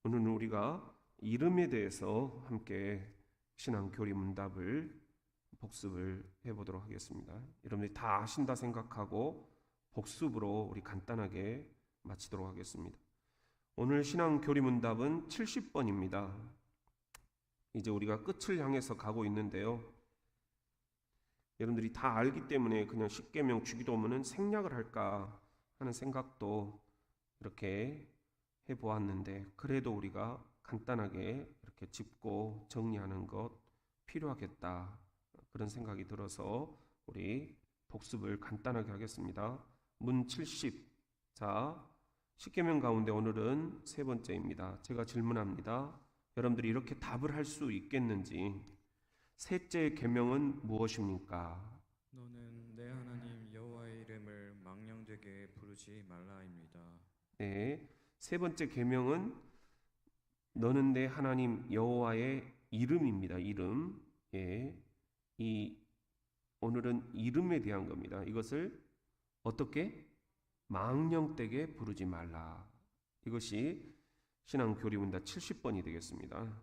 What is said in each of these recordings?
오늘은 우리가 이름에 대해서 함께 신앙 교리 문답을 복습을 해보도록 하겠습니다. 여러분들이 다 아신다 생각하고 복습으로 우리 간단하게 마치도록 하겠습니다. 오늘 신앙 교리 문답은 70번입니다. 이제 우리가 끝을 향해서 가고 있는데요. 여러분들이 다 알기 때문에 그냥 십계명 주기도문은 생략을 할까 하는 생각도 이렇게 해보았는데, 그래도 우리가 간단하게 이렇게 짚고 정리하는 것 필요하겠다, 그런 생각이 들어서 우리 복습을 간단하게 하겠습니다. 문 70. 자, 십계명 가운데 오늘은 세 번째입니다. 제가 질문합니다. 여러분들이 이렇게 답을 할 수 있겠는지. 셋째 계명은 무엇입니까? 너는 내 하나님 여호와의 이름을 망령되게 부르지 말라입니다. 네. 세 번째 계명은 너는 내 하나님 여호와의 이름입니다. 이름. 예. 오늘은 이름에 대한 겁니다. 이것을 어떻게? 망령되게 부르지 말라. 이것이 신앙 교리 문답 70번이 되겠습니다.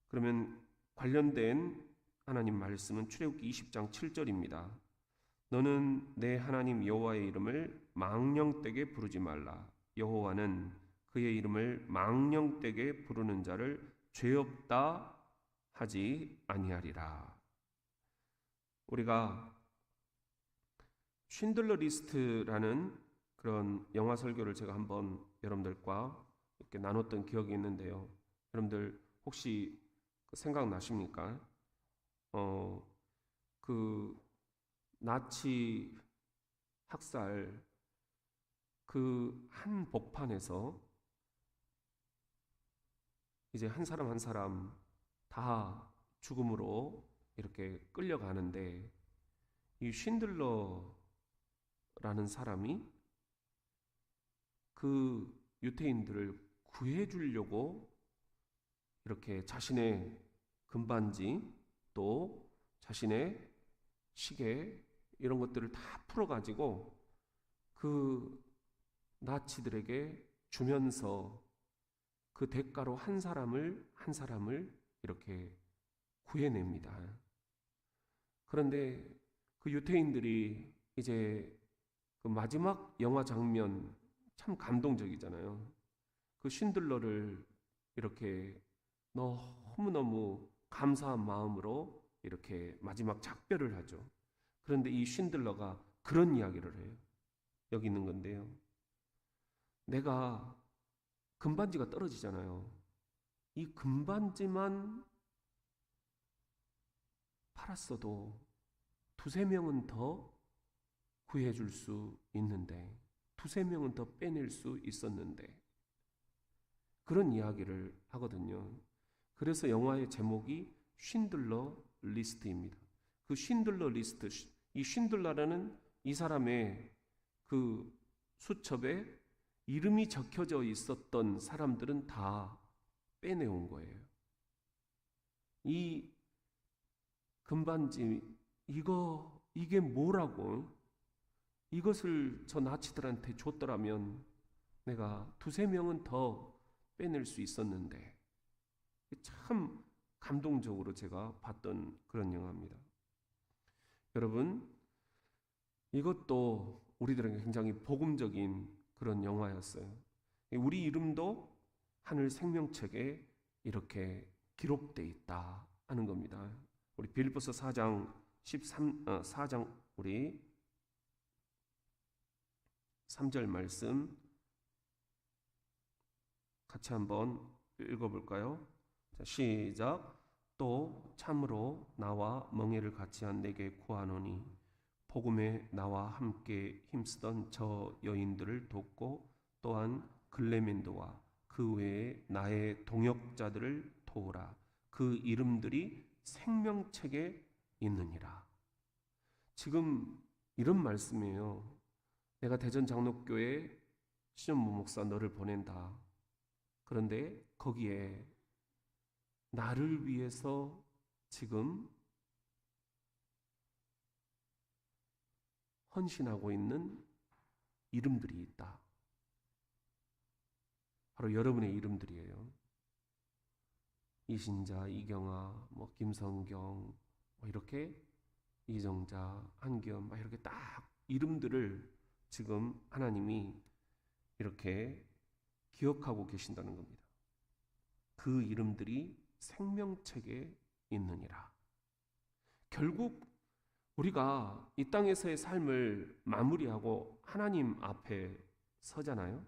그러면 관련된 하나님 말씀은 출애굽기 20장 7절입니다. 너는 내 하나님 여호와의 이름을 망령되게 부르지 말라. 여호와는 그의 이름을 망령되게 부르는 자를 죄 없다 하지 아니하리라. 우리가 쉰들러 리스트라는 그런 영화 설교를 제가 한번 여러분들과 이렇게 나눴던 기억이 있는데요. 여러분들 혹시 생각나십니까? 그 나치 학살 그 한 복판에서 이제 한 사람 한 사람 다 죽음으로 이렇게 끌려가는데, 이 쉰들러라는 사람이 그 유태인들을 구해주려고 이렇게 자신의 금반지 또 자신의 시계 이런 것들을 다 풀어가지고 그 나치들에게 주면서 그 대가로 한 사람을 이렇게 구해냅니다. 그런데 그 유태인들이 이제 그 마지막 영화 장면 참 감동적이잖아요. 그 쉰들러를 이렇게 너무너무 감사한 마음으로 이렇게 마지막 작별을 하죠. 그런데 이 쉰들러가 그런 이야기를 해요. 여기 있는 건데요. 내가 금반지가 떨어지잖아요. 이 금반지만 팔았어도 두세 명은 더 구해줄 수 있는데, 두세 명은 더 빼낼 수 있었는데, 그런 이야기를 하거든요. 그래서 영화의 제목이 쉰들러 리스트입니다. 그 쉰들러 리스트, 이 쉰들러라는 이 사람의 그 수첩에 이름이 적혀져 있었던 사람들은 다 빼내온 거예요. 이 금반지, 이게 뭐라고? 이것을 저 나치들한테 줬더라면 내가 두세 명은 더 빼낼 수 있었는데, 참 감동적으로 제가 봤던 그런 영화입니다. 여러분, 이것도 우리들에게 굉장히 복음적인 그런 영화였어요. 우리 이름도 하늘 생명책에 이렇게 기록되어 있다 하는 겁니다. 우리 빌립보서 4장 4장 우리 3절 말씀 같이 한번 읽어볼까요? 자, 시작. 또 참으로 나와 멍에를 같이 한 내게 구하노니 복음에 나와 함께 힘쓰던 저 여인들을 돕고 또한 글레멘도와 그 외에 나의 동역자들을 도우라. 그 이름들이 생명책에 있느니라. 지금 이런 말씀이에요. 내가 대전 장로교회 신현무 목사 너를 보낸다. 그런데 거기에 나를 위해서 지금 헌신하고 있는 이름들이 있다. 바로 여러분의 이름들이에요. 이신자, 이경아, 뭐 김성경, 뭐 이렇게 이정자, 한기현, 막 이렇게 딱 이름들을 지금 하나님이 이렇게 기억하고 계신다는 겁니다. 그 이름들이 생명책에 있느니라. 결국 우리가 이 땅에서의 삶을 마무리하고 하나님 앞에 서잖아요.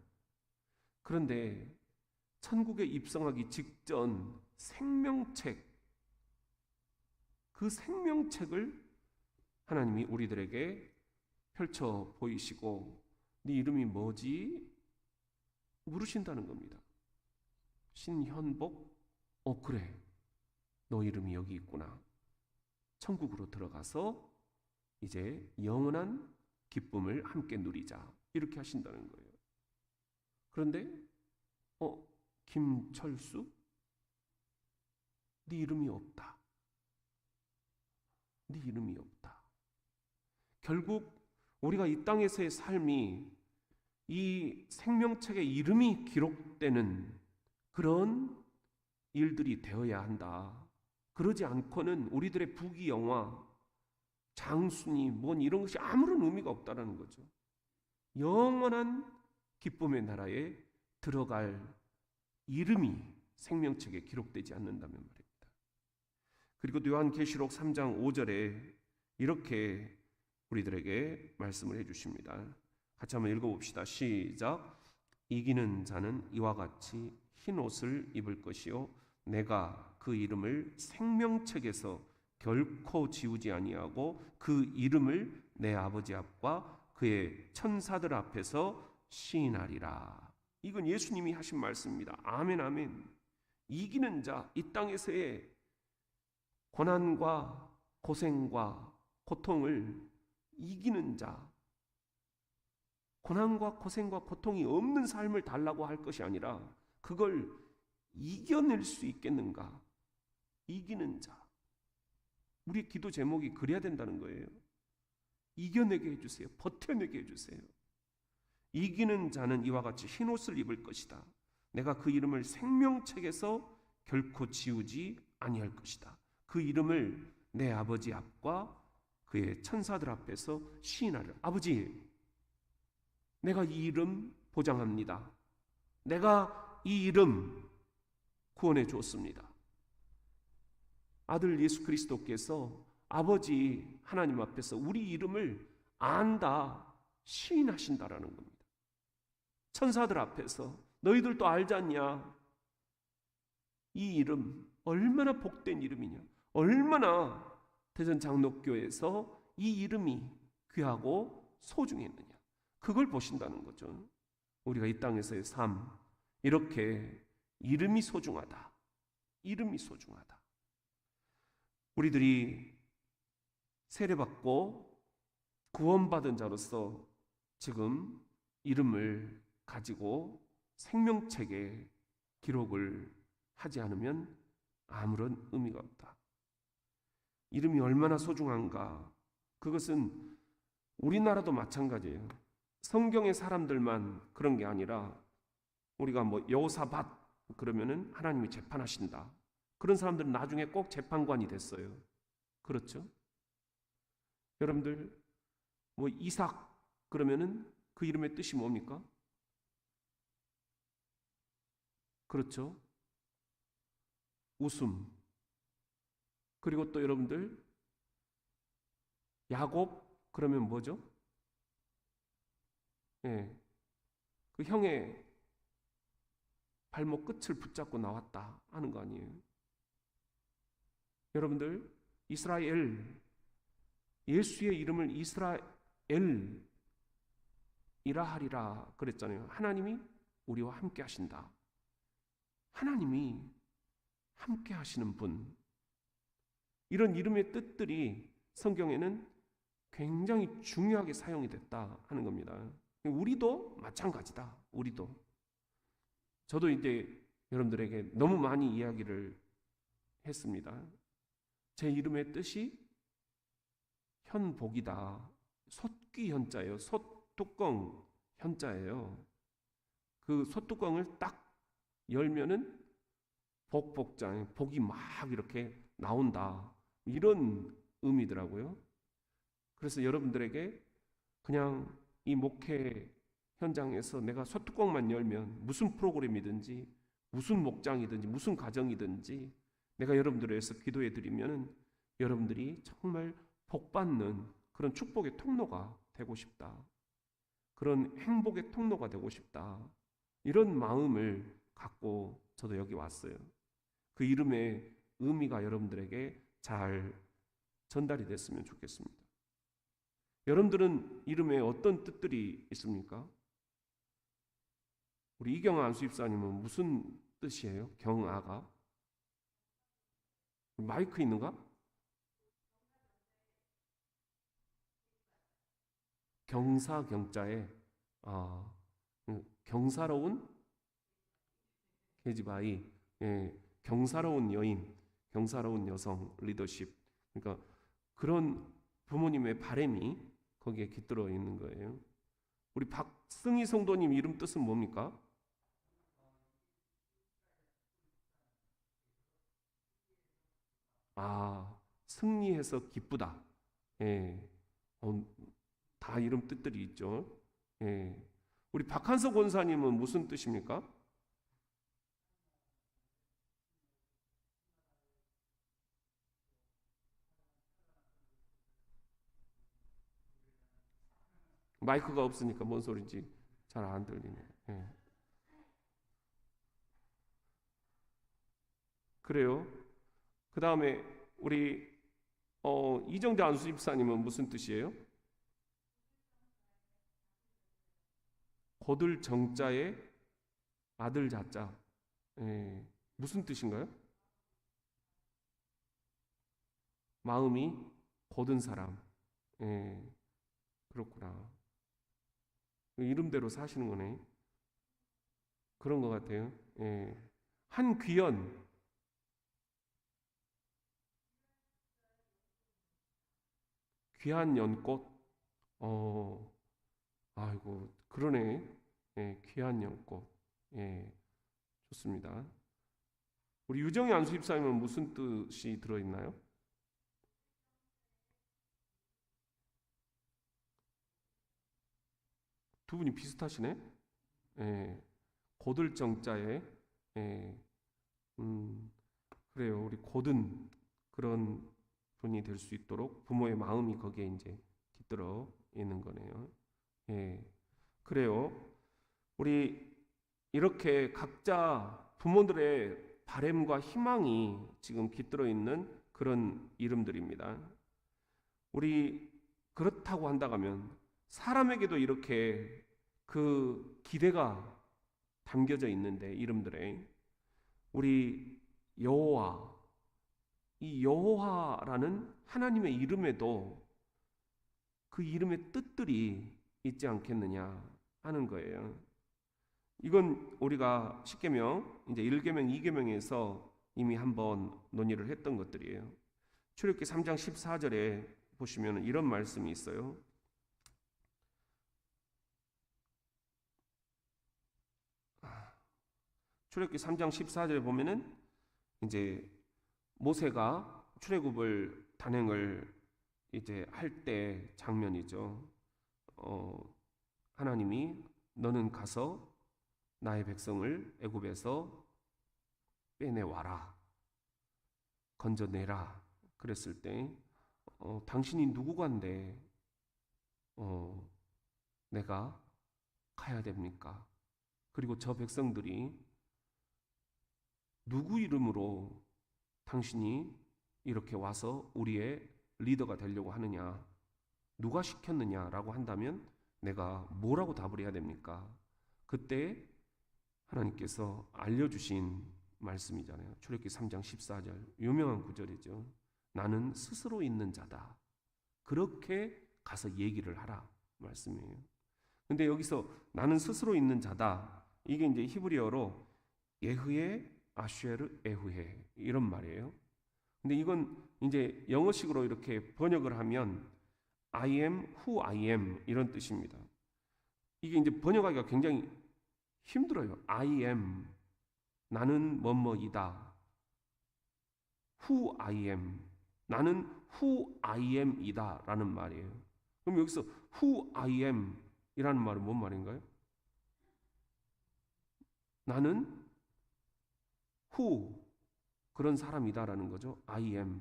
그런데 천국에 입성하기 직전 생명책, 그 생명책을 하나님이 우리들에게 펼쳐 보이시고 네 이름이 뭐지? 물으신다는 겁니다. 신현복? 그래. 너 이름이 여기 있구나. 천국으로 들어가서 이제 영원한 기쁨을 함께 누리자. 이렇게 하신다는 거예요. 그런데 김철수? 네 이름이 없다. 네 이름이 없다. 결국 우리가 이 땅에서의 삶이 이 생명책에 이름이 기록되는 그런 일들이 되어야 한다. 그러지 않고는 우리들의 부귀영화, 장순위, 뭔 이런 것이 아무런 의미가 없다는 거죠. 영원한 기쁨의 나라에 들어갈 이름이 생명책에 기록되지 않는다면 말입니다. 그리고 요한계시록 3장 5절에 이렇게 우리들에게 말씀을 해주십니다. 같이 한번 읽어봅시다. 시작. 이기는 자는 이와 같이 흰 옷을 입을 것이요 내가 그 이름을 생명책에서 결코 지우지 아니하고 그 이름을 내 아버지 앞과 그의 천사들 앞에서 시인하리라. 이건 예수님이 하신 말씀입니다. 아멘 아멘. 이기는 자, 이 땅에서의 고난과 고생과 고통을 이기는 자, 고난과 고생과 고통이 없는 삶을 달라고 할 것이 아니라 그걸 이겨낼 수 있겠는가? 이기는 자. 우리 기도 제목이 그래야 된다는 거예요. 이겨내게 해주세요. 버텨내게 해주세요. 이기는 자는 이와 같이 흰옷을 입을 것이다. 내가 그 이름을 생명책에서 결코 지우지 아니할 것이다. 그 이름을 내 아버지 앞과 그의 천사들 앞에서 시인하려. 아버지, 내가 이 이름 보장합니다. 내가 이 이름 구원해 주었습니다. 아들 예수 그리스도께서 아버지 하나님 앞에서 우리 이름을 안다, 시인하신다라는 겁니다. 천사들 앞에서 너희들도 알지 않냐? 이 이름 얼마나 복된 이름이냐? 얼마나 대전 장로교에서 이 이름이 귀하고 소중했느냐? 그걸 보신다는 거죠. 우리가 이 땅에서의 삶, 이렇게 이름이 소중하다. 이름이 소중하다. 우리들이 세례받고 구원받은 자로서 지금 이름을 가지고 생명책에 기록을 하지 않으면 아무런 의미가 없다. 이름이 얼마나 소중한가? 그것은 우리나라도 마찬가지예요. 성경의 사람들만 그런 게 아니라 우리가 뭐 여호사밧 그러면은 하나님이 재판하신다. 그런 사람들은 나중에 꼭 재판관이 됐어요. 그렇죠? 여러분들 뭐 이삭 그러면은 그 이름의 뜻이 뭡니까? 그렇죠? 웃음. 그리고 또 여러분들 야곱 그러면 뭐죠? 그 형의 발목 끝을 붙잡고 나왔다 하는 거 아니에요? 여러분들 이스라엘, 예수의 이름을 이스라엘이라 하리라 그랬잖아요. 하나님이 우리와 함께 하신다. 하나님이 함께 하시는 분, 이런 이름의 뜻들이 성경에는 굉장히 중요하게 사용이 됐다 하는 겁니다. 우리도 마찬가지다. 우리도. 저도 이제 여러분들에게 너무 많이 이야기를 했습니다. 제 이름의 뜻이 현복이다. 솥귀 현자예요. 솥뚜껑 현자예요. 그 솥뚜껑을 딱 열면은 복복장, 복이 막 이렇게 나온다. 이런 의미더라고요. 그래서 여러분들에게 그냥 이 목회 현장에서 내가 소뚜껑만 열면 무슨 프로그램이든지 무슨 목장이든지 무슨 가정이든지 내가 여러분들을 위해서 기도해 드리면 여러분들이 정말 복받는 그런 축복의 통로가 되고 싶다. 그런 행복의 통로가 되고 싶다. 이런 마음을 갖고 저도 여기 왔어요. 그 이름의 의미가 여러분들에게 잘 전달이 됐으면 좋겠습니다. 여러분들은 이름에 어떤 뜻들이 있습니까? 우리 이경아 안수집사님은 무슨 뜻이에요? 경아가? 마이크 있는가? 경사 경자에 경사로운 계집아이, 경사로운 여인, 경사로운 여성 리더십. 그러니까 그런 부모님의 바람이 거기에 깃들어 있는 거예요. 우리 박승희 성도님 이름 뜻은 뭡니까? 승리해서 기쁘다. 예, 다 이름 뜻들이 있죠. 예, 우리 박한석 원사님은 무슨 뜻입니까? 마이크가 없으니까 뭔 소리인지 잘 안 들리네. 예. 그래요. 그 다음에 우리 이정재 안수집사님은 무슨 뜻이에요? 거들 정자에 아들 자자. 예. 무슨 뜻인가요? 마음이 곧은 사람. 예. 그렇구나. 이름대로 사시는 거네. 그런 것 같아요. 예. 한 귀연. 귀한 연꽃. 아이고, 그러네. 예, 귀한 연꽃. 예, 좋습니다. 우리 유정희 안수집사님은 무슨 뜻이 들어있나요? 두 분이 비슷하시네. 예, 곧을 정자에, 예, 그래요. 우리 곧은 그런 분이 될 수 있도록 부모의 마음이 거기에 이제 깃들어 있는 거네요. 예, 그래요. 우리 이렇게 각자 부모들의 바램과 희망이 지금 깃들어 있는 그런 이름들입니다. 우리 그렇다고 한다고 하면 사람에게도 이렇게 그 기대가 담겨져 있는데 이름들에 우리 여호와, 이 여호와라는 하나님의 이름에도 그 이름의 뜻들이 있지 않겠느냐 하는 거예요. 이건 우리가 십계명, 이제 1계명, 2계명에서 이미 한번 논의를 했던 것들이에요. 출애굽기 3장 14절에 보시면 이런 말씀이 있어요. 출애굽기 3장 14절에 보면은 이제 모세가 출애굽을 단행을 이제 할 때 장면이죠. 하나님이 너는 가서 나의 백성을 애굽에서 빼내와라, 건져내라 그랬을 때 당신이 누구간데 내가 가야 됩니까? 그리고 저 백성들이 누구 이름으로 당신이 이렇게 와서 우리의 리더가 되려고 하느냐, 누가 시켰느냐라고 한다면 내가 뭐라고 답을 해야 됩니까? 그때 하나님께서 알려주신 말씀이잖아요. 출애굽기 3장 14절 유명한 구절이죠. 나는 스스로 있는 자다. 그렇게 가서 얘기를 하라 말씀이에요. 근데 여기서 나는 스스로 있는 자다, 이게 이제 히브리어로 예흐에 아슈에르 에후에 이런 말이에요. 근데 이건 이제 영어식으로 이렇게 번역을 하면 I am who I am 이런 뜻입니다. 이게 이제 번역하기가 굉장히 힘들어요. I am, 나는 뭐뭐이다. who I am. 나는 who I am 이다 라는 말이에요. 그럼 여기서 who I am 이라는 말은 뭔 말인가요? 나는 who 그런 사람이다 라는 거죠. I am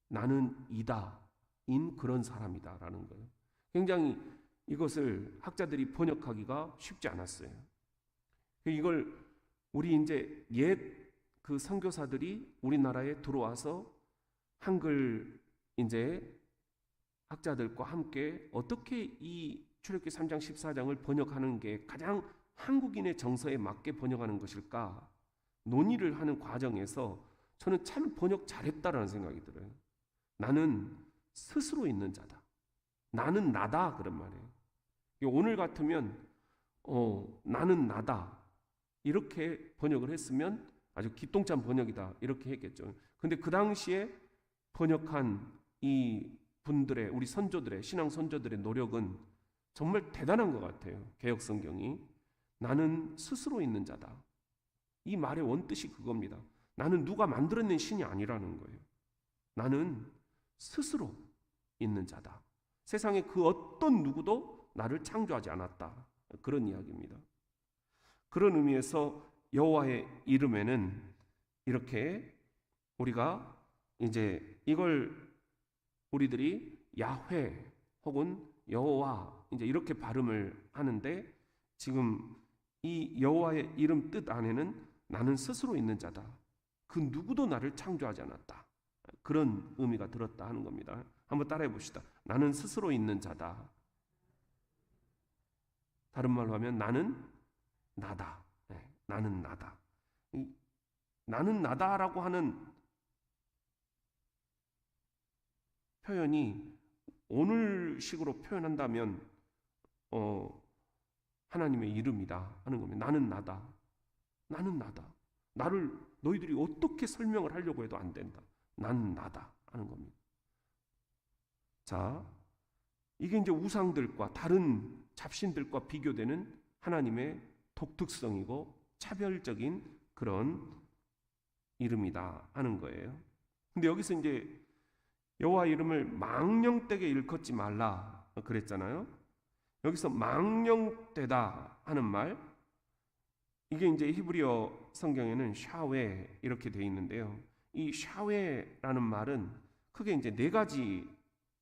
나는 이다 인 그런 사람이다 라는 거예요. 굉장히 이것을 학자들이 번역하기가 쉽지 않았어요. 이걸 우리 이제 옛 그 선교사들이 우리나라에 들어와서 한글 이제 학자들과 함께 어떻게 이 출애굽기 3장 14장을 번역하는 게 가장 한국인의 정서에 맞게 번역하는 것일까 논의를 하는 과정에서 저는 참 번역 잘했다라는 생각이 들어요. 나는 스스로 있는 자다. 나는 나다 그런 말이에요. 오늘 같으면 나는 나다 이렇게 번역을 했으면 아주 기똥찬 번역이다 이렇게 했겠죠. 근데 그 당시에 번역한 이 분들의 우리 선조들의 신앙 선조들의 노력은 정말 대단한 것 같아요. 개역 성경이 나는 스스로 있는 자다. 이 말의 원뜻이 그겁니다. 나는 누가 만들어낸 신이 아니라는 거예요. 나는 스스로 있는 자다. 세상에 그 어떤 누구도 나를 창조하지 않았다. 그런 이야기입니다. 그런 의미에서 여호와의 이름에는 이렇게 우리가 이제 이걸 우리들이 야훼 혹은 여호와 이제 이렇게 발음을 하는데 지금 이 여호와의 이름 뜻 안에는 나는 스스로 있는 자다. 그 누구도 나를 창조하지 않았다. 그런 의미가 들었다 하는 겁니다. 한번 따라해 봅시다. 나는 스스로 있는 자다. 다른 말로 하면 나는 나다. 나는 나다. 나는 나다라고 하는 표현이 오늘식으로 표현한다면 하나님의 이름이다 하는 겁니다. 나는 나다. 나는 나다. 나를 너희들이 어떻게 설명을 하려고 해도 안 된다. 나는 나다 하는 겁니다. 자, 이게 이제 우상들과 다른 잡신들과 비교되는 하나님의 독특성이고 차별적인 그런 이름이다 하는 거예요. 근데 여기서 이제 여호와 이름을 망령되게 일컫지 말라 그랬잖아요. 여기서 망령되다 하는 말, 이게 이제 히브리어 성경에는 샤웨 이렇게 되어 있는데요. 이 샤웨라는 말은 크게 이제 네 가지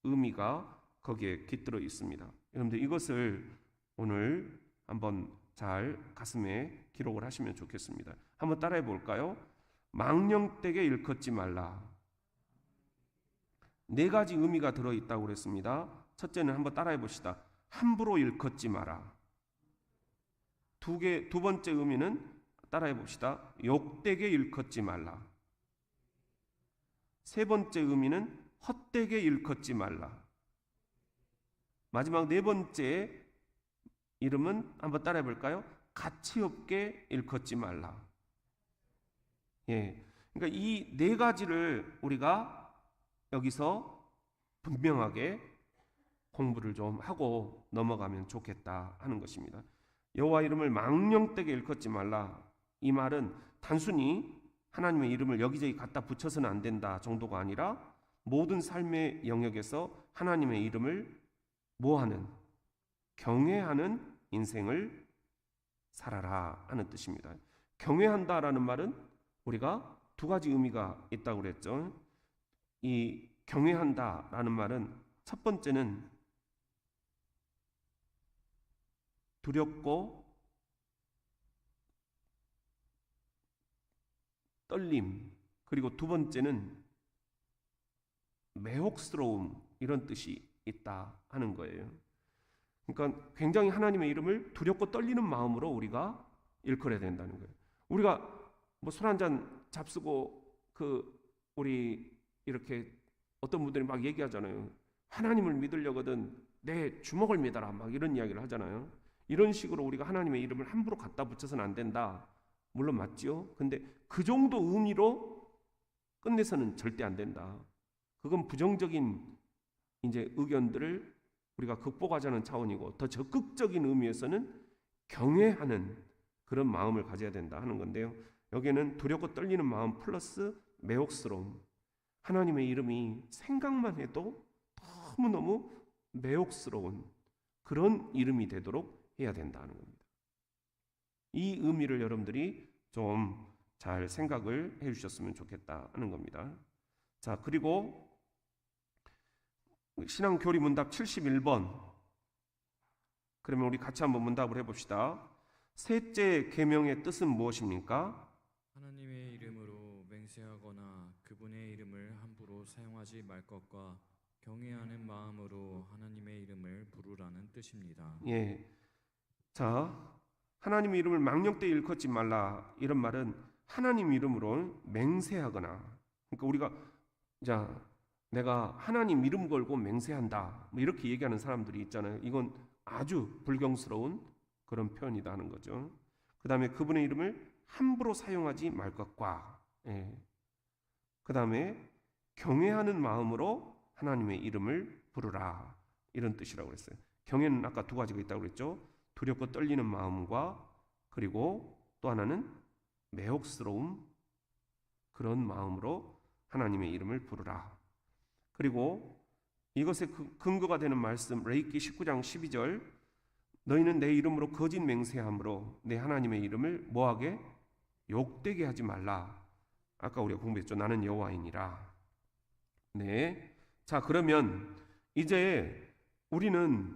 의미가 거기에 깃들어 있습니다. 여러분들 이것을 오늘 한번 잘 가슴에 기록을 하시면 좋겠습니다. 한번 따라해 볼까요? 망령되게 일컫지 말라. 네 가지 의미가 들어 있다고 그랬습니다. 첫째는 한번 따라해 봅시다. 함부로 일컫지 마라. 두 번째 의미는 따라해 봅시다. 욕되게 일컫지 말라. 세 번째 의미는 헛되게 일컫지 말라. 마지막 네 번째 이름은 한번 따라해 볼까요? 가치 없게 일컫지 말라. 예. 그러니까 이 네 가지를 우리가 여기서 분명하게 공부를 좀 하고 넘어가면 좋겠다 하는 것입니다. 여호와 이름을 망령되게 일컫지 말라. 이 말은 단순히 하나님의 이름을 여기저기 갖다 붙여서는 안 된다 정도가 아니라 모든 삶의 영역에서 하나님의 이름을 뭐하는? 경외하는 인생을 살아라 하는 뜻입니다. 경외한다라는 말은 우리가 두 가지 의미가 있다고 그랬죠. 이 경외한다라는 말은 첫 번째는 두렵고 떨림, 그리고 두 번째는 매혹스러움, 이런 뜻이 있다 하는 거예요. 그러니까 굉장히 하나님의 이름을 두렵고 떨리는 마음으로 우리가 일컬어야 된다는 거예요. 우리가 뭐 술 한잔 잡수고 우리 이렇게 어떤 분들이 막 얘기하잖아요. 하나님을 믿으려거든 내 주먹을 믿어라 막 이런 이야기를 하잖아요. 이런 식으로 우리가 하나님의 이름을 함부로 갖다 붙여서는 안 된다. 물론 맞지요. 근데 그 정도 의미로 끝내서는 절대 안 된다. 그건 부정적인 이제 의견들을 우리가 극복하자는 차원이고 더 적극적인 의미에서는 경외하는 그런 마음을 가져야 된다 하는 건데요. 여기에는 두렵고 떨리는 마음 플러스 매혹스러움. 하나님의 이름이 생각만 해도 너무너무 매혹스러운 그런 이름이 되도록 해야 된다는 겁니다. 이 의미를 여러분들이 좀 잘 생각을 해 주셨으면 좋겠다 하는 겁니다. 자, 그리고 신앙교리 문답 71번. 그러면 우리 같이 한번 문답을 해봅시다. 셋째 계명의 뜻은 무엇입니까? 하나님의 이름으로 맹세하거나 그분의 이름을 함부로 사용하지 말 것과 경외하는 마음으로 하나님의 이름을 부르라는 뜻입니다. 예. 자, 하나님의 이름을 망령되이 일컫지 말라. 이런 말은 하나님 이름으로 맹세하거나, 그러니까 우리가 자 내가 하나님 이름 걸고 맹세한다 뭐 이렇게 얘기하는 사람들이 있잖아요. 이건 아주 불경스러운 그런 표현이다 하는 거죠. 그 다음에 그분의 이름을 함부로 사용하지 말 것과, 그 다음에 경외하는 마음으로 하나님의 이름을 부르라, 이런 뜻이라고 그랬어요. 경외는 아까 두 가지가 있다고 그랬죠. 두렵고 떨리는 마음과, 그리고 또 하나는 매혹스러움, 그런 마음으로 하나님의 이름을 부르라. 그리고 이것의 근거가 되는 말씀, 레위기 19장 12절, 너희는 내 이름으로 거짓 맹세함으로 내 하나님의 이름을 뭐하게? 욕되게 하지 말라. 아까 우리가 공부했죠. 나는 여호와이니라. 네. 자, 그러면 이제 우리는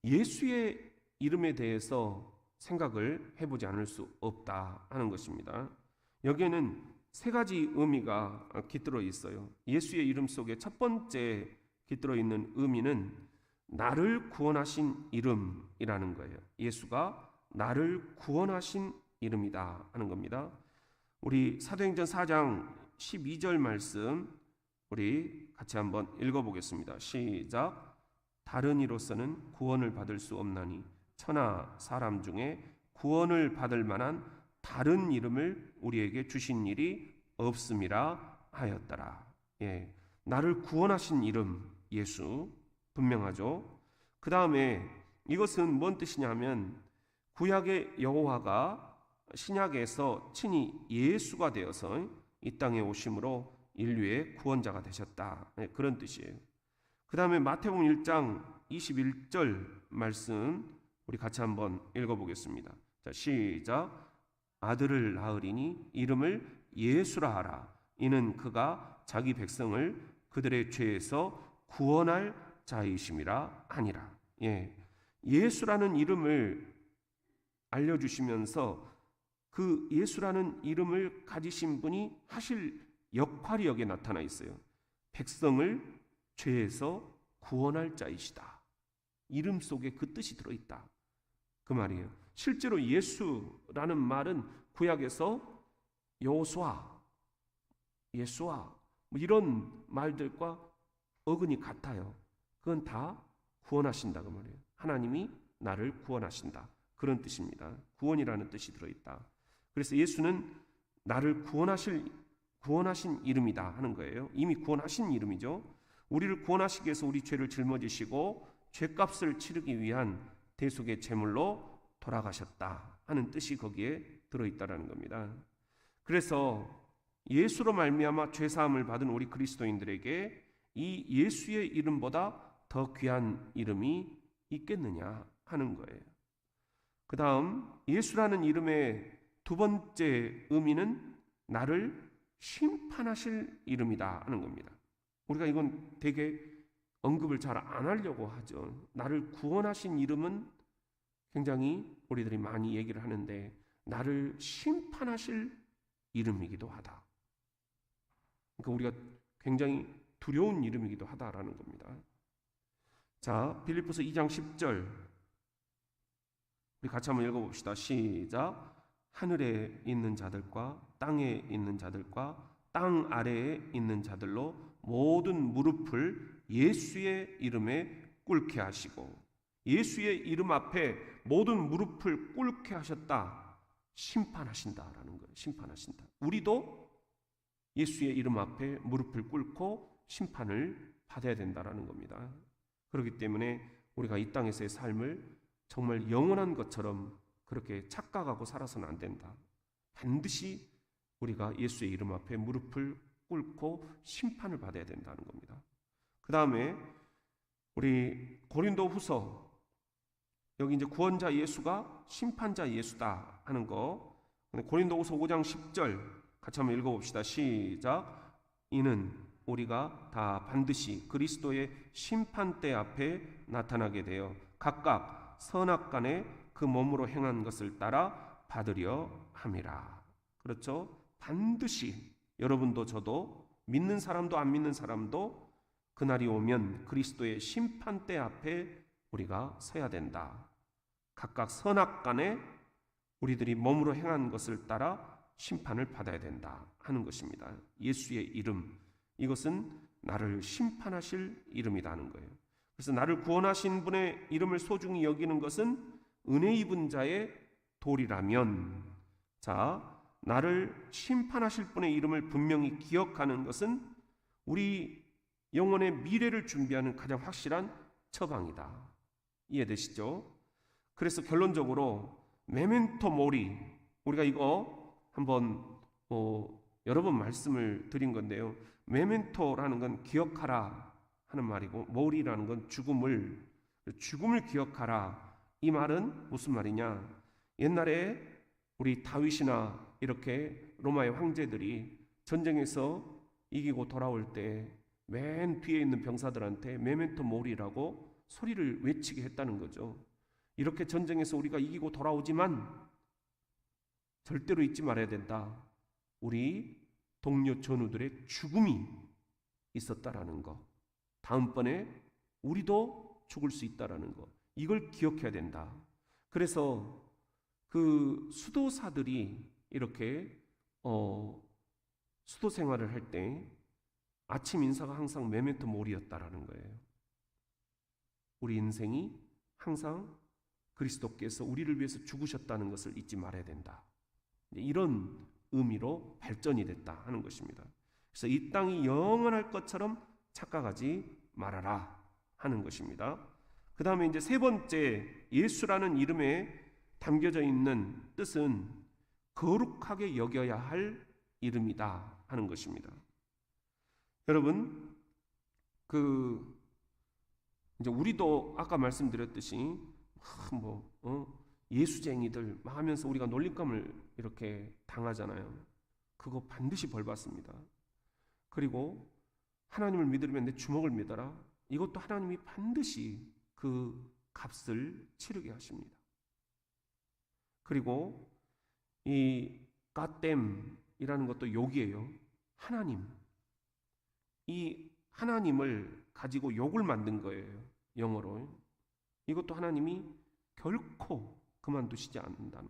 예수의 이름에 대해서 생각을 해보지 않을 수 없다 하는 것입니다. 여기에는 세 가지 의미가 깃들어 있어요. 예수의 이름 속에 첫 번째 깃들어 있는 의미는 나를 구원하신 이름이라는 거예요. 예수가 나를 구원하신 이름이다 하는 겁니다. 우리 사도행전 4장 12절 말씀 우리 같이 한번 읽어보겠습니다. 시작. 다른 이로서는 구원을 받을 수 없나니 천하 사람 중에 구원을 받을 만한 다른 이름을 우리에게 주신 일이 없음이라 하였더라. 예, 나를 구원하신 이름 예수, 분명하죠. 그 다음에 이것은 뭔 뜻이냐면 구약의 여호와가 신약에서 친히 예수가 되어서 이 땅에 오심으로 인류의 구원자가 되셨다, 그런 뜻이에요. 그 다음에 마태복음 1장 21절 말씀 우리 같이 한번 읽어보겠습니다. 자, 시작. 아들을 낳으리니 이름을 예수라 하라. 이는 그가 자기 백성을 그들의 죄에서 구원할 자이심이라 하니라. 예, 예수라는 이름을 알려주시면서 그 예수라는 이름을 가지신 분이 하실 역할이 여기에 나타나 있어요. 백성을 죄에서 구원할 자이시다. 이름 속에 그 뜻이 들어있다, 그 말이에요. 실제로 예수라는 말은 구약에서 여호수아, 예수아 뭐 이런 말들과 어근이 같아요. 그건 다 구원하신다 그 말이에요. 하나님이 나를 구원하신다, 그런 뜻입니다. 구원이라는 뜻이 들어있다. 그래서 예수는 나를 구원하신 이름이다 하는 거예요. 이미 구원하신 이름이죠. 우리를 구원하시기 위해서 우리 죄를 짊어지시고 죄값을 치르기 위한 대속의 제물로 돌아가셨다 하는 뜻이 거기에 들어있다라는 겁니다. 그래서 예수로 말미암아 죄사함을 받은 우리 그리스도인들에게 이 예수의 이름보다 더 귀한 이름이 있겠느냐 하는 거예요. 그 다음 예수라는 이름의 두 번째 의미는 나를 심판하실 이름이다 하는 겁니다. 우리가 이건 되게 언급을 잘 안 하려고 하죠. 나를 구원하신 이름은 굉장히 우리들이 많이 얘기를 하는데 나를 심판하실 이름이기도 하다. 그러니까 우리가 굉장히 두려운 이름이기도 하다라는 겁니다. 자, 빌립보서 2장 10절 우리 같이 한번 읽어봅시다. 시작. 하늘에 있는 자들과 땅에 있는 자들과 땅 아래에 있는 자들로 모든 무릎을 예수의 이름에 꿇게 하시고, 예수의 이름 앞에 모든 무릎을 꿇게 하셨다, 심판하신다라는 거예요. 심판하신다. 우리도 예수의 이름 앞에 무릎을 꿇고 심판을 받아야 된다라는 겁니다. 그렇기 때문에 우리가 이 땅에서의 삶을 정말 영원한 것처럼 그렇게 착각하고 살아서는 안 된다. 반드시 우리가 예수의 이름 앞에 무릎을 꿇고 심판을 받아야 된다는 겁니다. 그 다음에 우리 고린도후서, 여기 이제 구원자 예수가 심판자 예수다 하는 거, 고린도후서 5장 10절 같이 한번 읽어봅시다. 시작. 이는 우리가 다 반드시 그리스도의 심판대 앞에 나타나게 되어 각각 선악간에 그 몸으로 행한 것을 따라 받으려 함이라. 그렇죠? 반드시 여러분도 저도, 믿는 사람도 안 믿는 사람도 그날이 오면 그리스도의 심판대 앞에 우리가 서야 된다. 각각 선악간에 우리들이 몸으로 행한 것을 따라 심판을 받아야 된다 하는 것입니다. 예수의 이름, 이것은 나를 심판하실 이름이라는 거예요. 그래서 나를 구원하신 분의 이름을 소중히 여기는 것은 은혜 입은 자의 도리라면, 자, 나를 심판하실 분의 이름을 분명히 기억하는 것은 우리 영혼의 미래를 준비하는 가장 확실한 처방이다. 이해되시죠? 그래서 결론적으로 메멘토 모리, 우리가 이거 한번 여러 번 말씀을 드린 건데요. 메멘토라는 건 기억하라 하는 말이고, 모리라는 건 죽음을 기억하라. 이 말은 무슨 말이냐? 옛날에 우리 다윗이나 이렇게 로마의 황제들이 전쟁에서 이기고 돌아올 때 맨 뒤에 있는 병사들한테 메멘토 모리라고 소리를 외치게 했다는 거죠. 이렇게 전쟁에서 우리가 이기고 돌아오지만 절대로 잊지 말아야 된다. 우리 동료 전우들의 죽음이 있었다라는 거. 다음번에 우리도 죽을 수 있다라는 거. 이걸 기억해야 된다. 그래서 그 수도사들이 이렇게 수도 생활을 할 때 아침 인사가 항상 메멘토 모리였다라는 거예요. 우리 인생이 항상 그리스도께서 우리를 위해서 죽으셨다는 것을 잊지 말아야 된다. 이런 의미로 발전이 됐다 하는 것입니다. 그래서 이 땅이 영원할 것처럼 착각하지 말아라 하는 것입니다. 그 다음에 이제 세 번째, 예수라는 이름에 담겨져 있는 뜻은 거룩하게 여겨야 할 이름이다 하는 것입니다. 여러분, 이제 우리도 아까 말씀드렸듯이 예수쟁이들 막 하면서 우리가 놀림감을 이렇게 당하잖아요. 그거 반드시 벌 받습니다. 그리고 하나님을 믿으면 내 주먹을 믿어라. 이것도 하나님이 반드시 그 값을 치르게 하십니다. 그리고 이 갓댐이라는 것도 욕이에요. 하나님. 이 하나님을 가지고 욕을 만든 거예요. 영어로. 이것도 하나님이 결코 그만두시지 않는다는.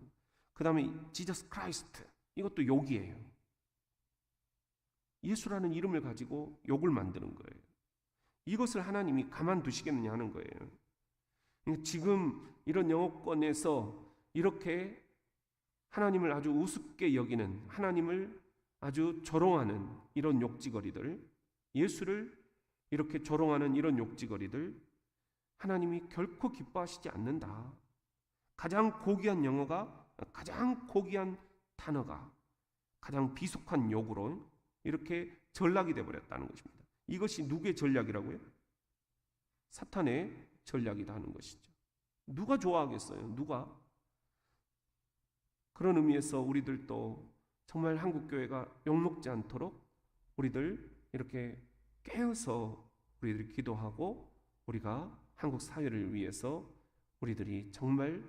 그 다음에 지저스 크라이스트, 이것도 욕이에요. 예수라는 이름을 가지고 욕을 만드는 거예요. 이것을 하나님이 가만두시겠느냐 하는 거예요. 지금 이런 영어권에서 이렇게 하나님을 아주 우습게 여기는, 하나님을 아주 조롱하는 이런 욕지거리들, 예수를 이렇게 조롱하는 이런 욕지거리들, 하나님이 결코 기뻐하시지 않는다. 가장 고귀한 영어가, 가장 고귀한 단어가 가장 비속한 욕으로 이렇게 전락이 되어버렸다는 것입니다. 이것이 누구의 전략이라고요? 사탄의 전략이다 하는 것이죠. 누가 좋아하겠어요? 누가? 그런 의미에서 우리들도 정말 한국교회가 욕먹지 않도록 우리들 이렇게 깨어서 우리들이 기도하고, 우리가 한국 사회를 위해서 우리들이 정말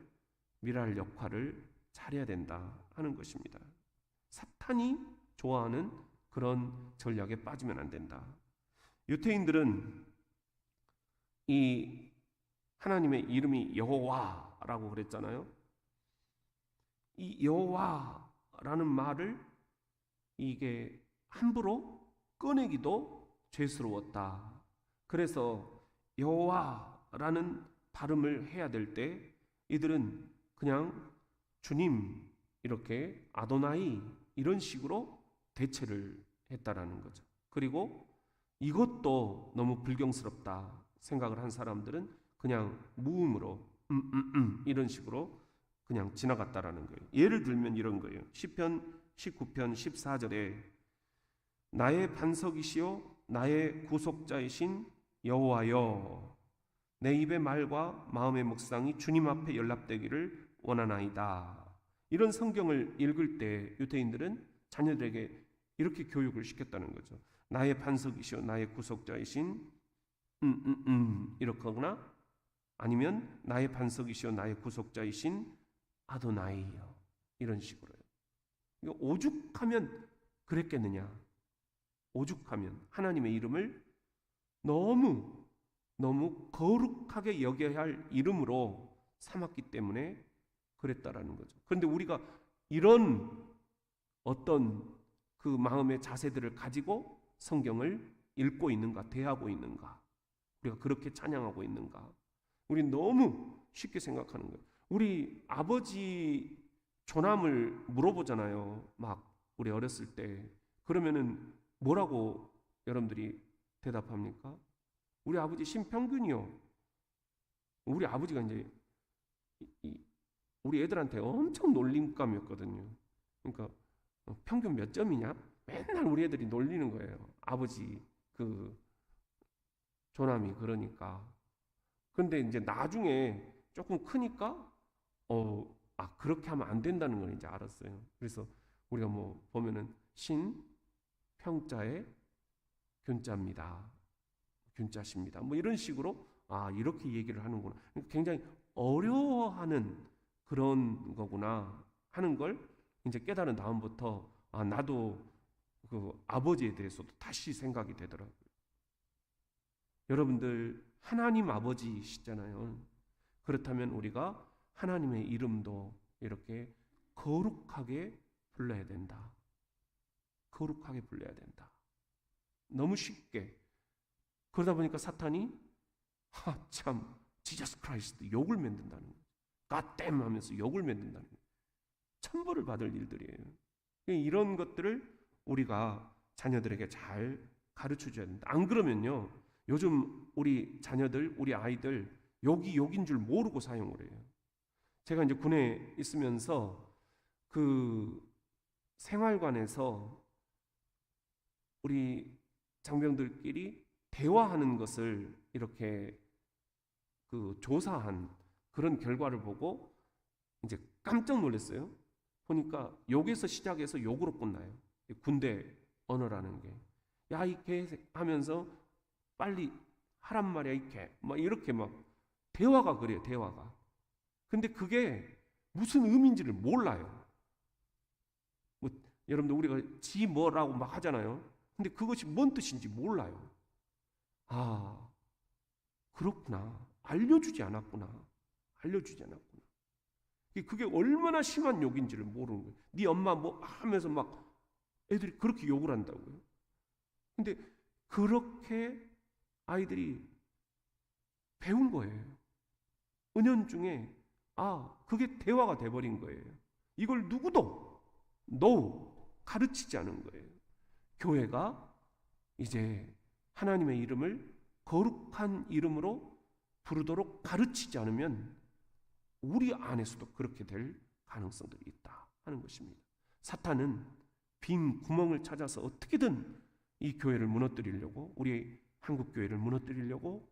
미랄 역할을 잘해야 된다 하는 것입니다. 사탄이 좋아하는 그런 전략에 빠지면 안 된다. 유태인들은 이 하나님의 이름이 여호와라고 그랬잖아요. 이 여호와라는 말을 이게 함부로 꺼내기도 죄스러웠다. 그래서 여호와라는 발음을 해야 될 때 이들은 그냥 주님, 이렇게 아도나이 이런 식으로 대체를 했다라는 거죠. 그리고 이것도 너무 불경스럽다 생각을 한 사람들은 그냥 무음으로 이런 식으로 그냥 지나갔다라는 거예요. 예를 들면 이런 거예요. 시편 19편 14절에 나의 반석이시요 나의 구속자이신 여호와여, 내 입의 말과 마음의 묵상이 주님 앞에 연락되기를 원하나이다. 이런 성경을 읽을 때 유대인들은 자녀들에게 이렇게 교육을 시켰다는 거죠. 나의 반석이시요 나의 구속자이신 이렇거나 아니면 나의 반석이시요 나의 구속자이신 아도나이여, 이런 식으로요. 오죽하면 그랬겠느냐. 오죽하면 하나님의 이름을 너무 거룩하게 여겨야 할 이름으로 삼았기 때문에 그랬다라는 거죠. 그런데 우리가 이런 어떤 그 마음의 자세들을 가지고 성경을 읽고 있는가, 대하고 있는가, 우리가 그렇게 찬양하고 있는가, 우리 너무 쉽게 생각하는 거예요. 우리 아버지 조남을 물어보잖아요. 막 우리 어렸을 때. 그러면은 뭐라고 여러분들이 대답합니까? 우리 아버지 신평균이요. 우리 아버지가 이제 우리 애들한테 엄청 놀림감이었거든요. 그러니까 평균 몇 점이냐? 맨날 우리 애들이 놀리는 거예요. 아버지 그 조남이. 그러니까. 근데 이제 나중에 조금 크니까 그렇게 하면 안 된다는 걸 이제 알았어요. 그래서 우리가 뭐 보면은 신 평자의 균자입니다. 균자십니다. 뭐 이런 식으로 이렇게 얘기를 하는구나. 굉장히 어려워하는 그런 거구나 하는 걸 이제 깨달은 다음부터 나도 그 아버지에 대해서도 다시 생각이 되더라고요. 여러분들 하나님 아버지시잖아요. 그렇다면 우리가 하나님의 이름도 이렇게 거룩하게 불러야 된다. 거룩하게 불러야 된다. 너무 쉽게. 그러다 보니까 사탄이 참 지저스 크라이스트 욕을 만든다는 거예요. 갓댐 하면서 욕을 만든다는 거예요. 천벌을 받을 일들이에요. 이런 것들을 우리가 자녀들에게 잘 가르쳐줘야 된다. 안 그러면요, 요즘 우리 자녀들, 우리 아이들 욕이 욕인 줄 모르고 사용을 해요. 제가 이제 군에 있으면서 그 생활관에서 우리 장병들끼리 대화하는 것을 이렇게 그 조사한 그런 결과를 보고 이제 깜짝 놀랐어요. 보니까 욕에서 시작해서 욕으로 끝나요. 군대 언어라는 게. 야, 이 개 하면서 빨리 하란 말이야, 이 개. 막 이렇게 막 대화가 그래요, 대화가. 근데 그게 무슨 의미인지를 몰라요. 뭐 여러분들 우리가 지 뭐라고 막 하잖아요. 근데 그것이 뭔 뜻인지 몰라요. 그렇구나. 알려주지 않았구나. 그게 얼마나 심한 욕인지를 모르는 거예요. 네 엄마 뭐 하면서 막 애들이 그렇게 욕을 한다고요. 근데 그렇게 아이들이 배운 거예요. 은연중에 그게 대화가 돼버린 거예요. 이걸 누구도 가르치지 않은 거예요. 교회가 이제 하나님의 이름을 거룩한 이름으로 부르도록 가르치지 않으면 우리 안에서도 그렇게 될 가능성들이 있다 하는 것입니다. 사탄은 빈 구멍을 찾아서 어떻게든 이 교회를 무너뜨리려고, 우리 한국 교회를 무너뜨리려고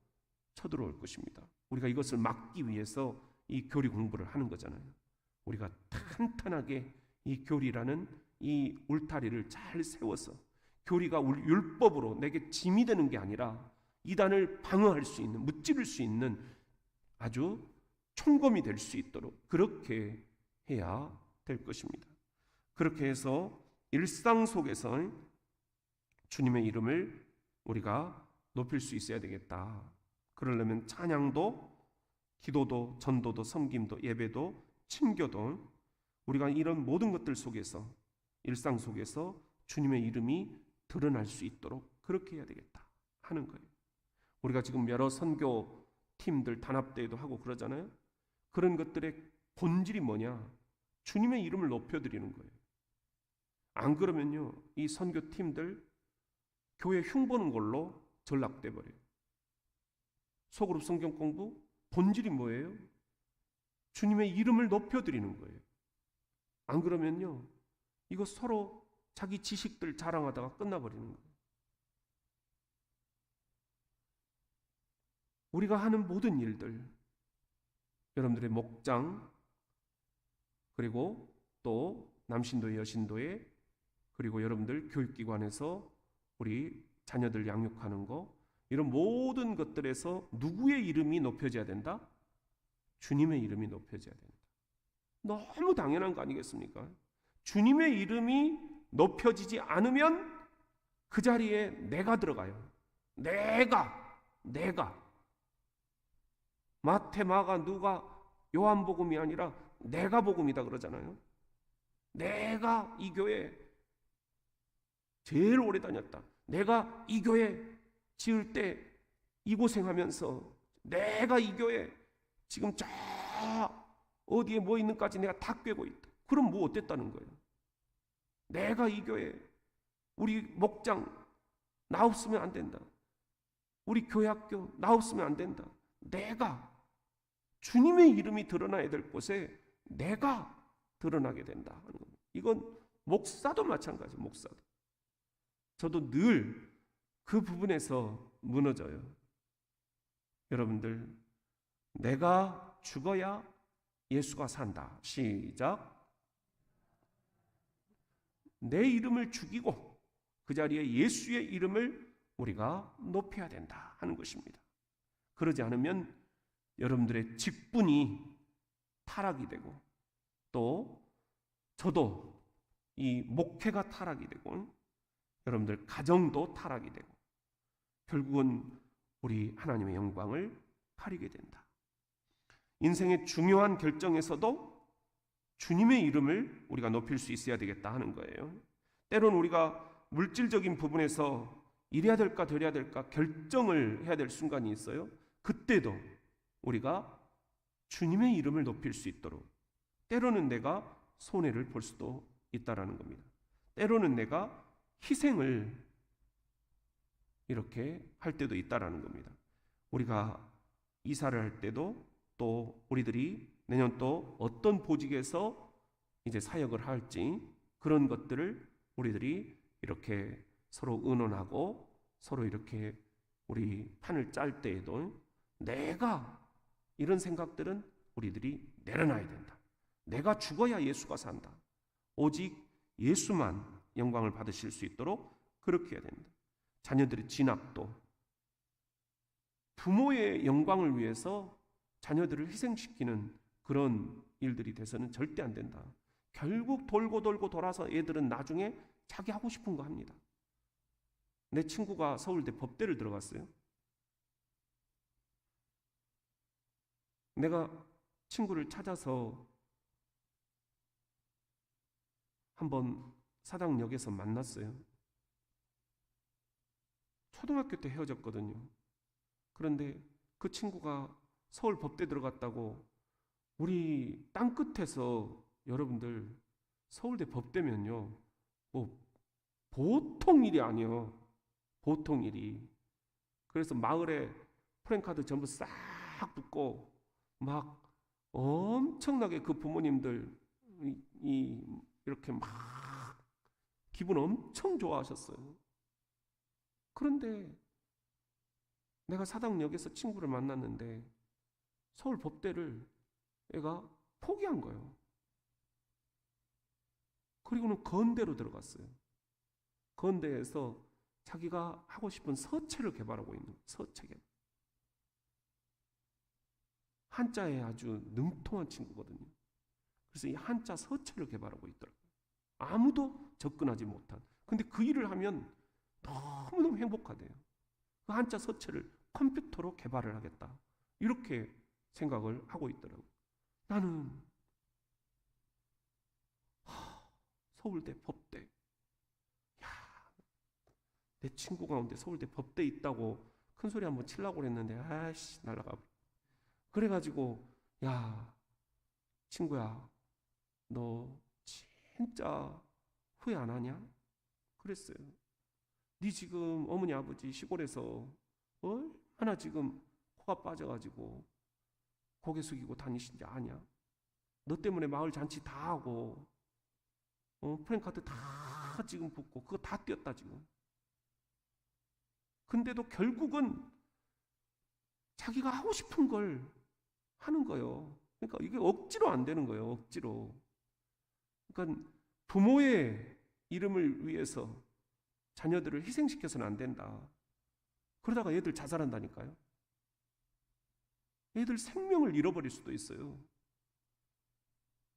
쳐들어올 것입니다. 우리가 이것을 막기 위해서 이 교리 공부를 하는 거잖아요. 우리가 탄탄하게 이 교리라는 이 울타리를 잘 세워서 교리가 율법으로 내게 짐이 되는 게 아니라 이단을 방어할 수 있는, 무찌를 수 있는 아주 총검이 될 수 있도록 그렇게 해야 될 것입니다. 그렇게 해서 일상 속에서 주님의 이름을 우리가 높일 수 있어야 되겠다. 그러려면 찬양도, 기도도, 전도도, 섬김도, 예배도, 친교도, 우리가 이런 모든 것들 속에서, 일상 속에서 주님의 이름이 드러날 수 있도록 그렇게 해야 되겠다 하는 거예요. 우리가 지금 여러 선교 팀들 단합대회도 하고 그러잖아요. 그런 것들의 본질이 뭐냐? 주님의 이름을 높여드리는 거예요. 안 그러면요, 이 선교 팀들 교회 흉보는 걸로 전락돼 버려요. 소그룹 성경 공부 본질이 뭐예요? 주님의 이름을 높여드리는 거예요. 안 그러면요, 이거 서로 자기 지식들 자랑하다가 끝나버리는 거예요. 우리가 하는 모든 일들, 여러분들의 목장, 그리고 또 남신도회, 여신도회, 그리고 여러분들 교육기관에서 우리 자녀들 양육하는 거, 이런 모든 것들에서 누구의 이름이 높여져야 된다? 주님의 이름이 높여져야 된다. 너무 당연한 거 아니겠습니까? 주님의 이름이 높여지지 않으면 그 자리에 내가 들어가요. 내가 마태, 마가, 누가, 요한복음이 아니라 내가 복음이다 그러잖아요. 내가 이 교회 제일 오래 다녔다. 내가 이 교회 지을 때 이 고생하면서 내가 이 교회 지금 저 어디에 뭐 있는까지 내가 다 꿰고 있다. 그럼 뭐 어땠다는 거예요? 내가 이 교회, 우리 목장 나 없으면 안 된다. 우리 교회학교 나 없으면 안 된다. 내가 주님의 이름이 드러나야 될 곳에 내가 드러나게 된다 하는 겁니다. 이건 목사도 마찬가지예요. 목사도. 저도 늘 그 부분에서 무너져요. 여러분들, 내가 죽어야 예수가 산다. 시작. 내 이름을 죽이고 그 자리에 예수의 이름을 우리가 높여야 된다 하는 것입니다. 그러지 않으면 여러분들의 직분이 타락이 되고, 또 저도 이 목회가 타락이 되고, 여러분들 가정도 타락이 되고, 결국은 우리 하나님의 영광을 가리게 된다. 인생의 중요한 결정에서도 주님의 이름을 우리가 높일 수 있어야 되겠다 하는 거예요. 때로는 우리가 물질적인 부분에서 이래야 될까 저래야 될까 결정을 해야 될 순간이 있어요. 그때도 우리가 주님의 이름을 높일 수 있도록, 때로는 내가 손해를 볼 수도 있다라는 겁니다. 때로는 내가 희생을 이렇게 할 때도 있다라는 겁니다. 우리가 이사를 할 때도, 또 우리들이 내년 또 어떤 보직에서 이제 사역을 할지, 그런 것들을 우리들이 이렇게 서로 의논하고 서로 이렇게 우리 판을 짤 때에도 내가 이런 생각들은 우리들이 내려놔야 된다. 내가 죽어야 예수가 산다. 오직 예수만 영광을 받으실 수 있도록 그렇게 해야 된다. 자녀들의 진학도 부모의 영광을 위해서 자녀들을 희생시키는 그런 일들이 돼서는 절대 안 된다. 결국 돌고 돌고 돌아서 애들은 나중에 자기 하고 싶은 거 합니다. 내 친구가 서울대 법대를 들어갔어요. 내가 친구를 찾아서 한번 사당역에서 만났어요. 초등학교 때 헤어졌거든요. 그런데 그 친구가 서울 법대 들어갔다고, 우리 땅끝에서 여러분들 서울대 법대면요, 뭐 보통 일이 아니에요. 보통 일이. 그래서 마을에 프랜카드 전부 싹 붙고 막 엄청나게 그 부모님들 이렇게 막 기분 엄청 좋아하셨어요. 그런데 내가 사당역에서 친구를 만났는데 서울 법대를 애가 포기한 거예요. 그리고는 건대로 들어갔어요. 건대에서 자기가 하고 싶은 서체를 개발하고 있는 거예요. 서체 개발. 한자에 아주 능통한 친구거든요. 그래서 이 한자 서체를 개발하고 있더라고요. 아무도 접근하지 못한. 근데 그 일을 하면 너무너무 행복하대요. 그 한자 서체를 컴퓨터로 개발을 하겠다, 이렇게 생각을 하고 있더라고요. 나는 서울대 법대, 내 친구 가운데 서울대 법대 있다고 큰 소리 한번 치려고 그랬는데 아이씨 날라가. 그래가지고 야 친구야, 너 진짜 후회 안 하냐? 그랬어요. 네 지금 어머니 아버지 시골에서 얼마나 지금 코가 빠져가지고 고개 숙이고 다니신지 아냐? 너 때문에 마을 잔치 다 하고 프랭카드 다 지금 붙고 그거 다 띄었다 지금. 근데도 결국은 자기가 하고 싶은 걸 하는 거예요. 그러니까 이게 억지로 안 되는 거예요. 억지로. 그러니까 부모의 이름을 위해서 자녀들을 희생시켜서는 안 된다. 그러다가 애들 자살한다니까요. 애들 생명을 잃어버릴 수도 있어요.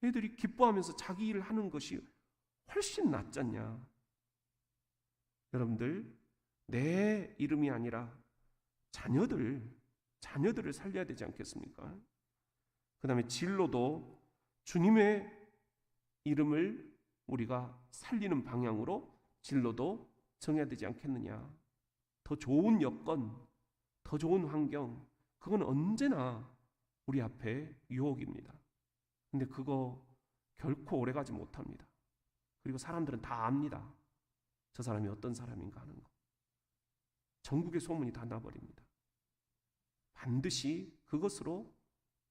애들이 기뻐하면서 자기 일을 하는 것이 훨씬 낫잖냐. 여러분들, 내 이름이 아니라 자녀들을 살려야 되지 않겠습니까? 그 다음에 진로도 주님의 이름을 우리가 살리는 방향으로 진로도 정해야 되지 않겠느냐. 더 좋은 여건, 더 좋은 환경, 그건 언제나 우리 앞에 유혹입니다. 근데 그거 결코 오래가지 못합니다. 그리고 사람들은 다 압니다. 저 사람이 어떤 사람인가 하는 거. 전국의 소문이 다 나버립니다. 반드시 그것으로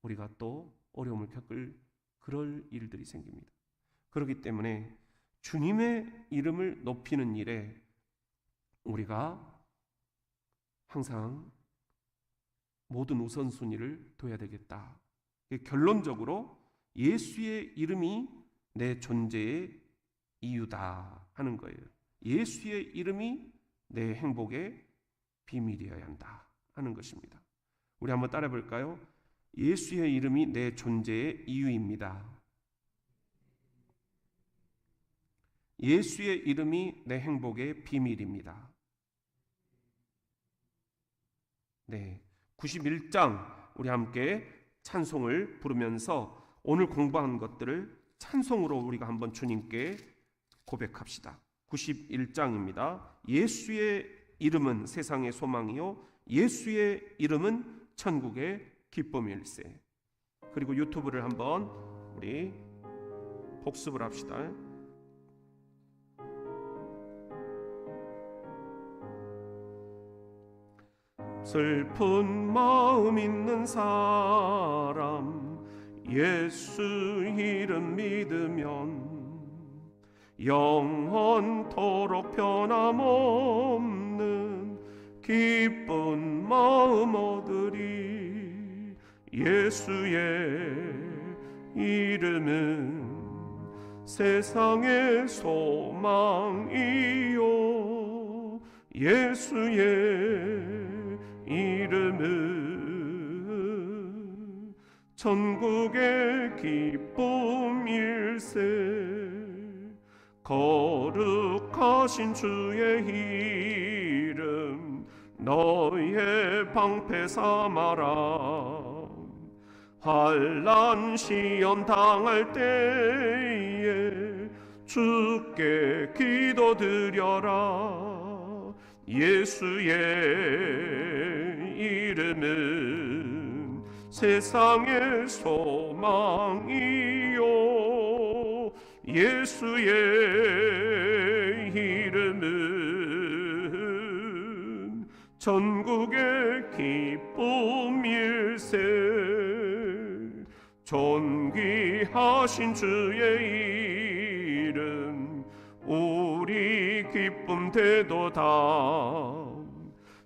우리가 또 어려움을 겪을 그럴 일들이 생깁니다. 그렇기 때문에 주님의 이름을 높이는 일에 우리가 항상 모든 우선순위를 둬야 되겠다. 결론적으로 예수의 이름이 내 존재의 이유다 하는 거예요. 예수의 이름이 내 행복의 비밀이어야 한다 하는 것입니다. 우리 한번 따라해 볼까요? 예수의 이름이 내 존재의 이유입니다. 예수의 이름이 내 행복의 비밀입니다. 네, 91장 우리 함께 찬송을 부르면서 오늘 공부한 것들을 찬송으로 우리가 한번 주님께 고백합시다. 91장입니다. 예수의 이름은 세상의 소망이요 예수의 이름은 천국의 기쁨일세. 그리고 유튜브를 한번 우리 복습을 합시다. 슬픈 마음 있는 사람 예수 이름 믿으면 영원토록 변함없는 기쁜 마음 얻으리. 예수의 이름은 세상의 소망이요 예수의 이름은 천국의 기쁨일세. 거룩하신 주의 이름 너의 방패 삼아라. 환난 시험 당할 때에 주께 기도드려라. 예수의 이름은 세상의 소망이요 예수의 이름은 천국의 기쁨일세. 존귀하신 주의 이름 우리 기쁨 되도다.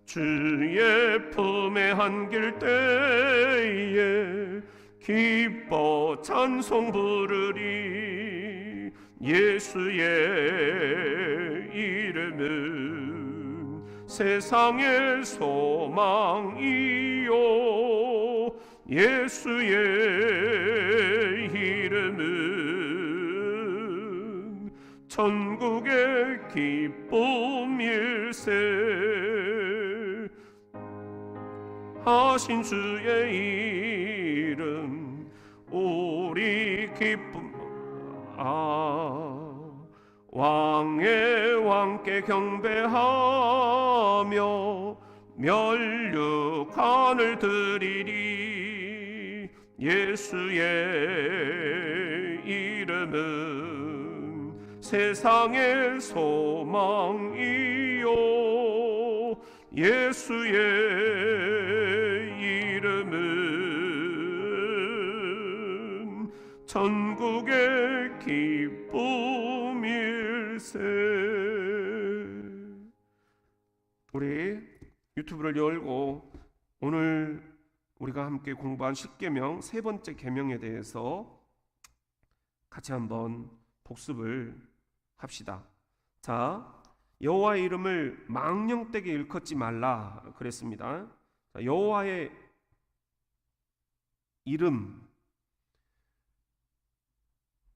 주의 품에 안길 때에 기뻐 찬송 부르리. 예수의 이름은 세상의 소망이요 예수의 이름은 천국의 기쁨일세. 하신 주의 이름 우리 기쁨 왕의 왕께 경배하며 면류관을 드리리. 예수의 이름은 세상의 소망이요 예수의 이름은 천국의 기쁨 이름을. 우리 유튜브를 열고 오늘 우리가 함께 공부한 십계명 세 번째 계명에 대해서 같이 한번 복습을 합시다. 자, 여호와의 이름을 망령되게 일컫지 말라 그랬습니다. 자, 여호와의 이름을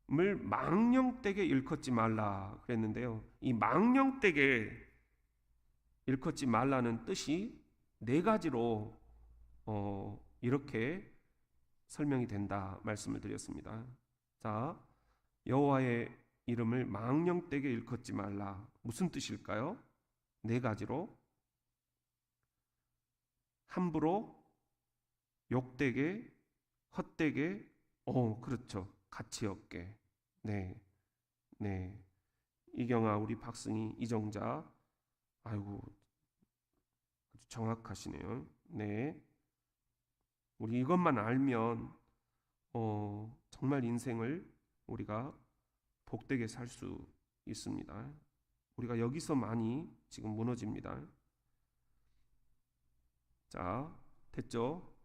망령되게 일컫지 말라 그랬는데요. 이 망령되게 일컫지 말라는 뜻이 네 가지로 이렇게 설명이 된다 말씀을 드렸습니다. 자, 여호와의 이름을 망령되게 일컫지 말라. 무슨 뜻일까요? 네 가지로. 함부로, 욕되게, 헛되게, 그렇죠. 가치 없게. 네, 네. 이경아, 우리 박승희, 이정자, 아이고, 정확하시네요. 네, 우리 이것만 알면 정말 인생을 우리가 복되게 살 수 있습니다. 우리가 여기서 많이 지금 무너집니다. 자, 됐죠?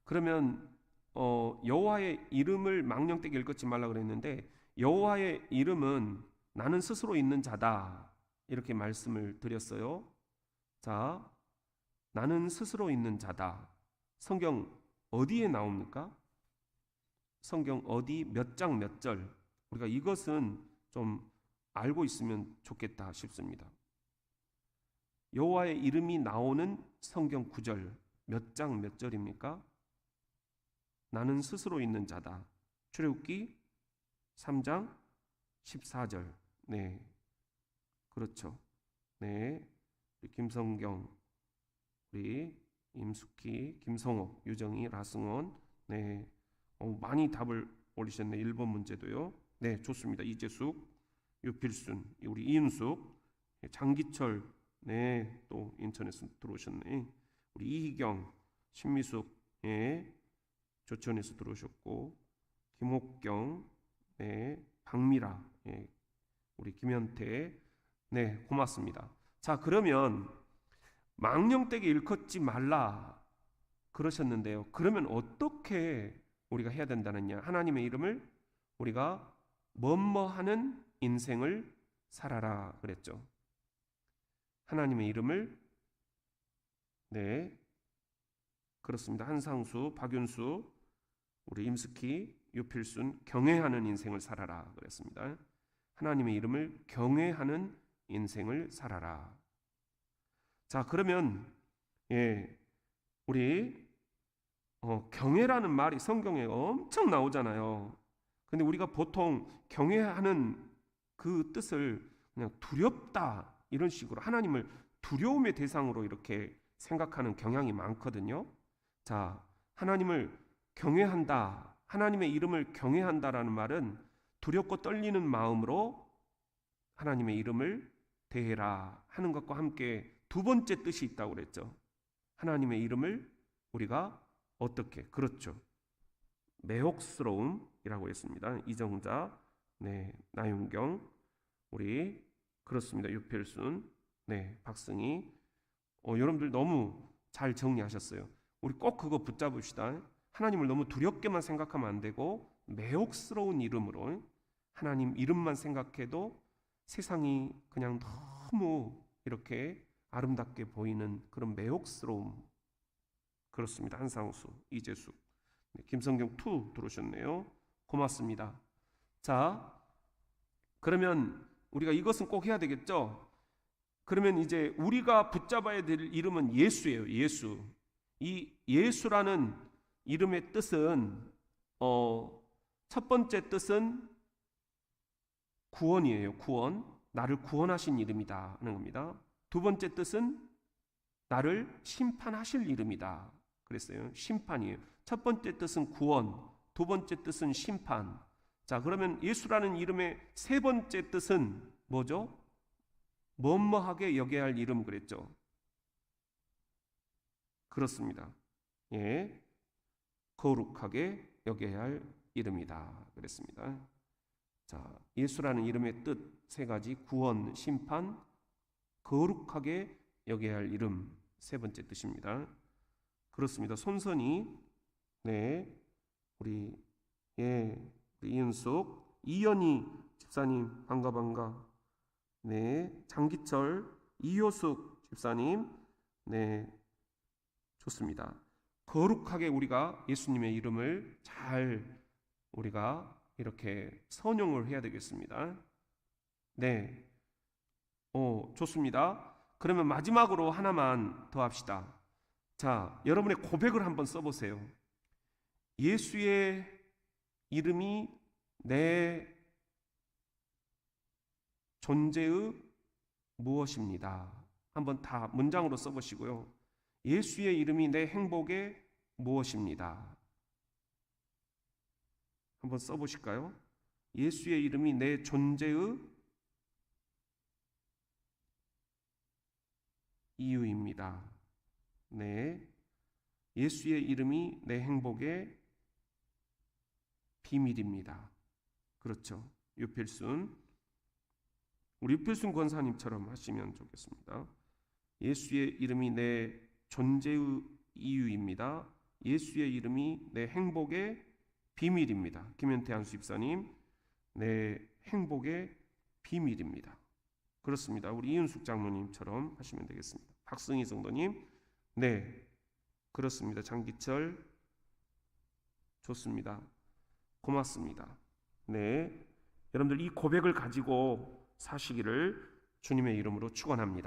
그러면 여호와의 이름을 망령되게 일컫지 말라 그랬는데, 여호와의 이름은 나는 스스로 있는 자다 이렇게 말씀을 드렸어요. 자, 나는 스스로 있는 자다. 성경 어디에 나옵니까? 성경 어디 몇 장 몇 절? 우리가 이것은 좀 알고 있으면 좋겠다 싶습니다. 여호와의 이름이 나오는 성경 구절 몇 장 몇 절입니까? 나는 스스로 있는 자다. 출애굽기 3장 14절. 네, 그렇죠. 네, 우리 김성경, 우리 임숙희, 김성옥, 유정희, 라승원. 네, 많이 답을 올리셨네. 1번 문제도요. 네, 좋습니다. 이재숙, 유필순, 우리 이윤숙, 장기철, 네, 또 인천에서 들어오셨네. 우리 이희경, 신미숙, 예, 조천에서 들어오셨고, 김옥경, 네, 박미라, 예, 우리 김현태, 네, 고맙습니다. 자, 그러면 망령되게 일컫지 말라 그러셨는데요. 그러면 어떻게 우리가 해야 된다느냐? 하나님의 이름을 우리가 뭐뭐하는 인생을 살아라 그랬죠. 하나님의 이름을, 네, 그렇습니다. 한상수, 박윤수, 우리 임숙희, 유필순, 경외하는 인생을 살아라 그랬습니다. 하나님의 이름을 경외하는 인생을 살아라. 자, 그러면 우리 경외라는 말이 성경에 엄청 나오잖아요. 근데 우리가 보통 경외하는 그 뜻을 그냥 두렵다 이런 식으로 하나님을 두려움의 대상으로 이렇게 생각하는 경향이 많거든요. 자, 하나님을 경외한다, 하나님의 이름을 경외한다라는 말은 두렵고 떨리는 마음으로 하나님의 이름을 대해라 하는 것과 함께 두 번째 뜻이 있다고 그랬죠. 하나님의 이름을 우리가 어떻게? 그렇죠. 매혹스러움이라고 했습니다. 이정자, 네, 나윤경, 우리 그렇습니다. 유필순, 네, 박승희. 여러분들 너무 잘 정리하셨어요. 우리 꼭 그거 붙잡읍시다. 하나님을 너무 두렵게만 생각하면 안 되고 매혹스러운 이름으로 하나님 이름만 생각해도 세상이 그냥 너무 이렇게 아름답게 보이는 그런 매혹스러움. 그렇습니다. 한상수, 이재숙, 네, 김성경 2 들어오셨네요. 고맙습니다. 자, 그러면 우리가 이것은 꼭 해야 되겠죠? 그러면 이제 우리가 붙잡아야 될 이름은 예수예요. 예수. 이 예수라는 이름의 뜻은 첫 번째 뜻은 구원이에요. 구원. 나를 구원하신 이름이다 하는 겁니다. 두 번째 뜻은 나를 심판하실 이름이다 그랬어요. 심판이에요. 첫 번째 뜻은 구원, 두 번째 뜻은 심판. 자, 그러면 예수라는 이름의 세 번째 뜻은 뭐죠? 뭐뭐하게 여겨야 할 이름 그랬죠. 그렇습니다. 예, 거룩하게 여겨야 할 이름이다 그랬습니다. 자, 예수라는 이름의 뜻 세 가지 구원, 심판, 거룩하게 여겨야 할 이름 세 번째 뜻입니다. 그렇습니다. 손선이 우리 이은숙, 이연희 집사님 반가. 장기철, 이효숙 집사님 좋습니다. 거룩하게 우리가 예수님의 이름을 잘 우리가 이렇게 선용을 해야 되겠습니다. 좋습니다. 그러면 마지막으로 하나만 더 합시다. 자, 여러분의 고백을 한번 써보세요. 예수의 이름이 내 존재의 무엇입니다. 한번 다 문장으로 써보시고요. 예수의 이름이 내 행복의 무엇입니다. 한번 써보실까요? 예수의 이름이 내 존재의 이유입니다. 예수의 이름이 내 행복의 비밀입니다. 그렇죠. 우리 유필순 권사님처럼 하시면 좋겠습니다. 예수의 이름이 내 존재의 이유입니다. 예수의 이름이 내 행복의 비밀입니다. 김현태 한수 집사님, 내 행복의 비밀입니다. 그렇습니다. 우리 이윤숙 장로님처럼 하시면 되겠습니다. 박승희 성도님, 그렇습니다. 장기철, 좋습니다. 고맙습니다. 여러분들 이 고백을 가지고 사시기를 주님의 이름으로 축원합니다.